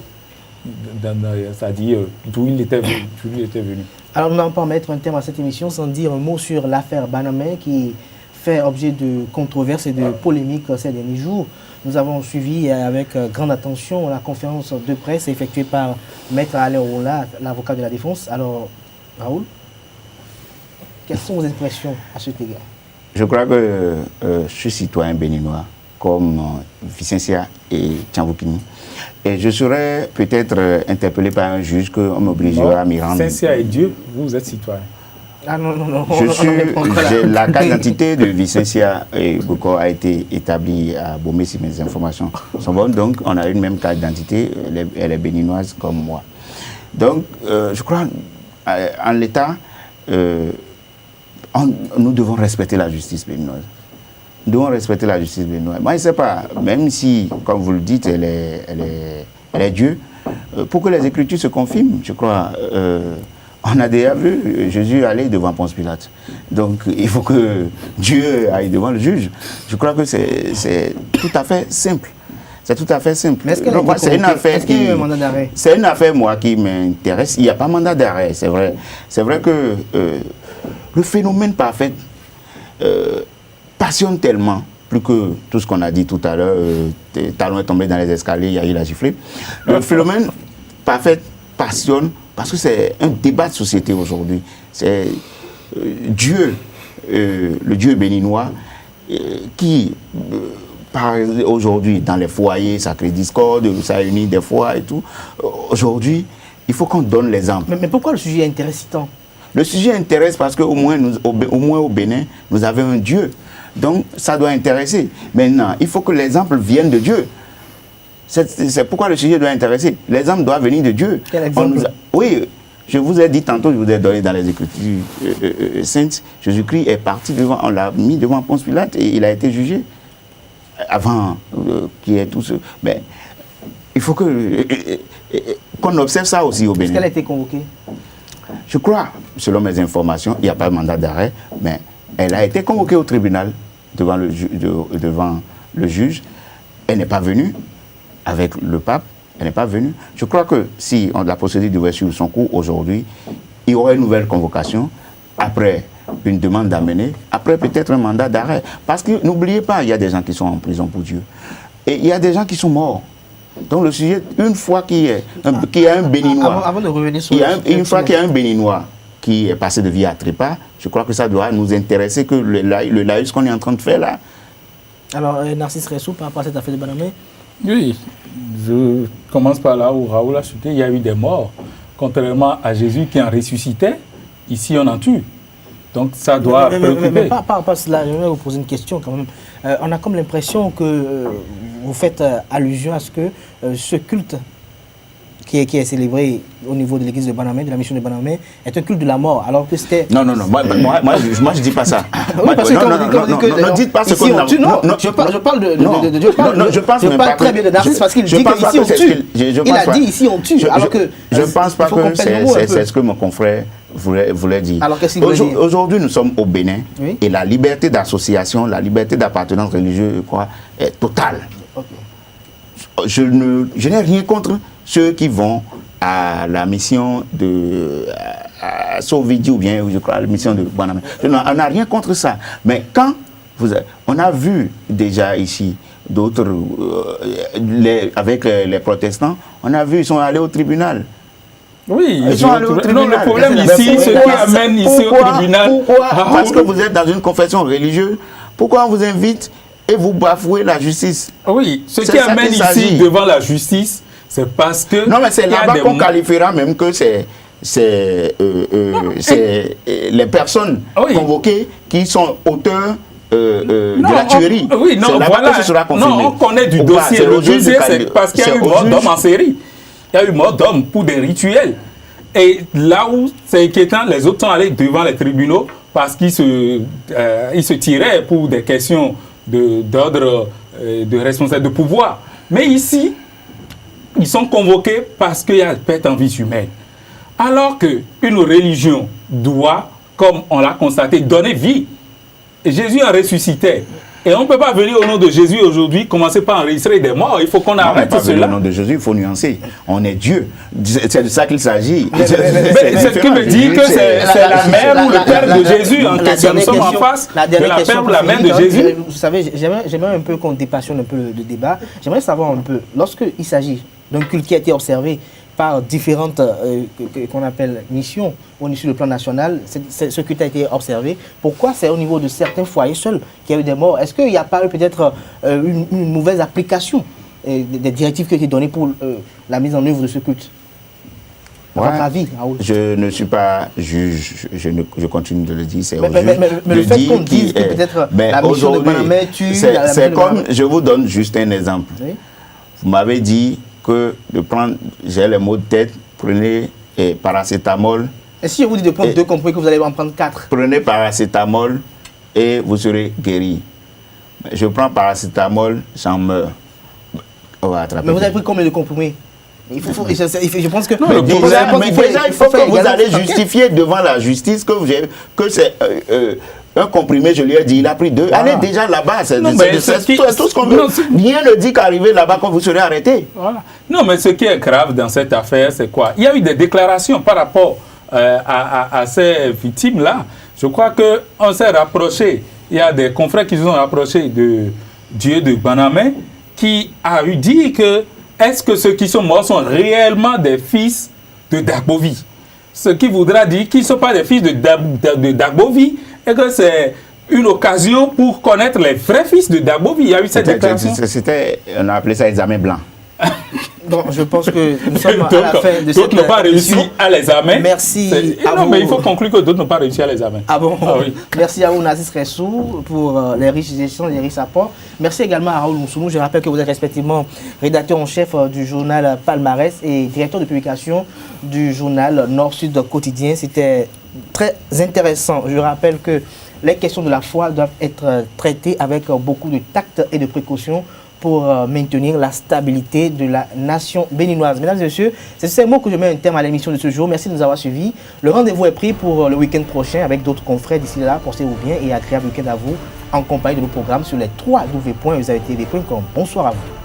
c'est-à-dire d'où il était venu. Alors nous n'allons pas mettre un terme à cette émission sans dire un mot sur l'affaire Banamé qui fait objet de controverses et de polémiques ces derniers jours. nous avons suivi avec grande attention la conférence de presse effectuée par Maître Alain Ouroula, l'avocat de la défense. Alors, Raoul, quelles sont vos impressions à cet égard? Je crois que je suis citoyen béninois, comme Vicentia et Tiamboukini. Et je serais peut-être interpellé par un juge qu'on m'obligera à m'y rendre. Vicentia et Dieu, vous êtes citoyen. Ah non, non, non. La carte d'identité de Vicentia a été établie à Bomé, si mes informations sont bonnes. Donc, on a une même carte d'identité, elle est béninoise comme moi. Donc, je crois, en l'état, nous devons respecter la justice béninoise. Nous devons respecter la justice béninoise. Moi, je ne sais pas, même si, comme vous le dites, elle est Dieu, pour que les Écritures se confirment, je crois, on a déjà vu Jésus aller devant Ponce Pilate. Donc, il faut que Dieu aille devant le juge. Je crois que c'est tout à fait simple. C'est tout à fait simple. C'est une affaire qui... y a un mandat d'arrêt? C'est une affaire, moi, qui m'intéresse. Il n'y a pas mandat d'arrêt, c'est vrai. C'est vrai que le phénomène parfait passionne tellement, plus que tout ce qu'on a dit tout à l'heure, Talon est tombé dans les escaliers, il a giflé. Le phénomène parfait passionne parce que c'est un débat de société aujourd'hui. C'est Dieu, le Dieu béninois, qui... aujourd'hui, dans les foyers, ça crée discorde, ça unit des fois et tout. Aujourd'hui, il faut qu'on donne l'exemple. Mais pourquoi le sujet intéresse tant? Le sujet intéresse parce qu'au moins, au Bénin, nous avons un Dieu. Donc, ça doit intéresser. Maintenant, il faut que l'exemple vienne de Dieu. C'est pourquoi le sujet doit intéresser. L'exemple doit venir de Dieu. Quel exemple? Oui, je vous ai dit tantôt, je vous ai donné dans les Écritures saintes, Jésus-Christ est parti devant, on l'a mis devant Ponce Pilate et il a été jugé. Avant qu'il y ait tout ce... Mais il faut qu'on observe ça aussi au Bénin. Est-ce qu'elle a été convoquée? Je crois, selon mes informations, il n'y a pas de mandat d'arrêt, mais elle a été convoquée au tribunal devant le juge. Elle n'est pas venue avec le pape, elle n'est pas venue. Je crois que si la procédure devait suivre son cours aujourd'hui, il y aurait une nouvelle convocation après une demande d'amener, après peut-être un mandat d'arrêt. Parce que n'oubliez pas, il y a des gens qui sont en prison pour Dieu. Et il y a des gens qui sont morts. Donc le sujet, une fois qu'il y a un Béninois, avant de revenir sur une fois qu'il y a un Béninois qui est passé de vie à trépas, je crois que ça doit nous intéresser que le laïus qu'on est en train de faire là. Alors, Narcisse Ressou, par rapport à cette affaire de Banamé? Oui, je commence par là où Raoul a chuté, il y a eu des morts. Contrairement à Jésus qui en ressuscitait, ici on en tue. Donc ça doit préoccuper. Mais par rapport à cela, je vais vous poser une question quand même. On a comme l'impression que vous faites allusion à ce que ce culte qui est célébré au niveau de l'église de Banamé, de la mission de Banamé, est un culte de la mort, alors que c'était... Non, moi je dis pas ça. Oui, parce que non, dites pas ce qu'on a... Non, je parle de Dieu. Je parle très bien de Narcisse parce qu'il dit qu'ici on tue. Il a dit ici on tue, alors que... Je ne pense pas que c'est ce que mon confrère voulait dire. Alors qu'est-ce qu'il voulait dire? Aujourd'hui, nous sommes au Bénin, oui? Et la liberté d'association, la liberté d'appartenance religieuse, je crois, est totale. Okay. Je n'ai rien contre ceux qui vont à la mission de Sauvidi ou bien, je crois, la mission de Banamé. On n'a rien contre ça. Mais quand on a vu déjà ici d'autres, avec les protestants, on a vu, ils sont allés au tribunal. Oui, ils sont allés au tribunal. Non, le problème ici, ce qui amène ici au tribunal... Parce que vous êtes dans une confession religieuse, pourquoi on vous invite et vous bafouez la justice? Oui, ce qui amène ici devant la justice, c'est parce que... Non, mais c'est là-bas qu'on qualifiera même que c'est les personnes convoquées qui sont auteurs de la tuerie. Oui, non, voilà. Non, on connaît du dossier. Le dossier, c'est parce qu'il y a eu mort d'hommes en série. Il y a eu mort d'hommes pour des rituels. Et là où c'est inquiétant, les autres sont allés devant les tribunaux parce qu'ils se tiraient pour des questions d'ordre de responsable de pouvoir. Mais ici, ils sont convoqués parce qu'il y a perte en vie humaine. Alors qu'une religion doit, comme on l'a constaté, donner vie. Et Jésus en ressuscitait. Et on ne peut pas venir au nom de Jésus aujourd'hui, commencer par enregistrer des morts. Il faut qu'on arrête cela. Au nom de Jésus, il faut nuancer. On est Dieu. C'est de ça qu'il s'agit. C'est ce qui me dit que c'est la mère ou le père de Jésus en question. Nous sommes en face de la mère ou la mère de Jésus. Vous savez, j'aimerais un peu qu'on dépassionne un peu le débat. J'aimerais savoir un peu, lorsqu'il s'agit d'un culte qui a été observé par différentes qu'on appelle missions sur le plan national, ce culte a été observé. Pourquoi c'est au niveau de certains foyers seuls qu'il y a eu des morts? Est-ce qu'il n'y a pas eu peut-être une mauvaise application des directives qui ont été données pour la mise en œuvre de ce culte? À votre avis, Raoul? Je ne suis pas juge, je continue de le dire, c'est mais le fait qu'on dise que peut-être la mission de Banamé tue... C'est comme, je vous donne juste un exemple. Oui? Vous m'avez dit que de prendre, j'ai les maux de tête, prenez paracétamol. Et si je vous dis de prendre 2 comprimés, que vous allez en prendre 4? Prenez paracétamol et vous serez guéri. Je prends paracétamol, j'en meurs. On va attraper. Mais vous avez pris combien de comprimés? Je pense que... Non, mais déjà, il faut que vous allez justifier devant la justice que c'est... un comprimé, je lui ai dit, il a pris 2. Voilà. Allez déjà là-bas, c'est tout ce qu'on veut. Rien ne dit qu'arriver là-bas, quand vous serez arrêté. Voilà. Non, mais ce qui est grave dans cette affaire, c'est quoi? Il y a eu des déclarations par rapport à ces victimes-là. Je crois qu'on s'est rapproché. Il y a des confrères qui se sont rapprochés de Dieu de Banamé qui a eu dit que est-ce que ceux qui sont morts sont réellement des fils de Dagbovi? Ce qui voudra dire qu'ils ne sont pas des fils de Dagbovi et que c'est une occasion pour connaître les vrais fils de Dagbovi. Il y a eu cette déclaration. On a appelé ça examen blanc. Donc, je pense que nous sommes à la fin de cette d'autres n'ont pas réussi à les amener. Merci à non, vous. Mais il faut conclure que d'autres n'ont pas réussi à les amener. Ah bon? Ah, oui. Merci à vous, Nazis Ressou, pour les riches échanges, les riches apports. Merci également à Raoul Moussounou. Je rappelle que vous êtes respectivement rédacteur en chef du journal Palmarès et directeur de publication du journal Nord-Sud Quotidien. C'était très intéressant. Je rappelle que les questions de la foi doivent être traitées avec beaucoup de tact et de précaution pour maintenir la stabilité de la nation béninoise. Mesdames et messieurs, c'est ces mots que je mets un terme à l'émission de ce jour. Merci de nous avoir suivis. Le rendez-vous est pris pour le week-end prochain avec d'autres confrères. D'ici là, portez-vous bien et agréable week-end à vous en compagnie de nos programmes sur les www.usavtv.com. Bonsoir à vous.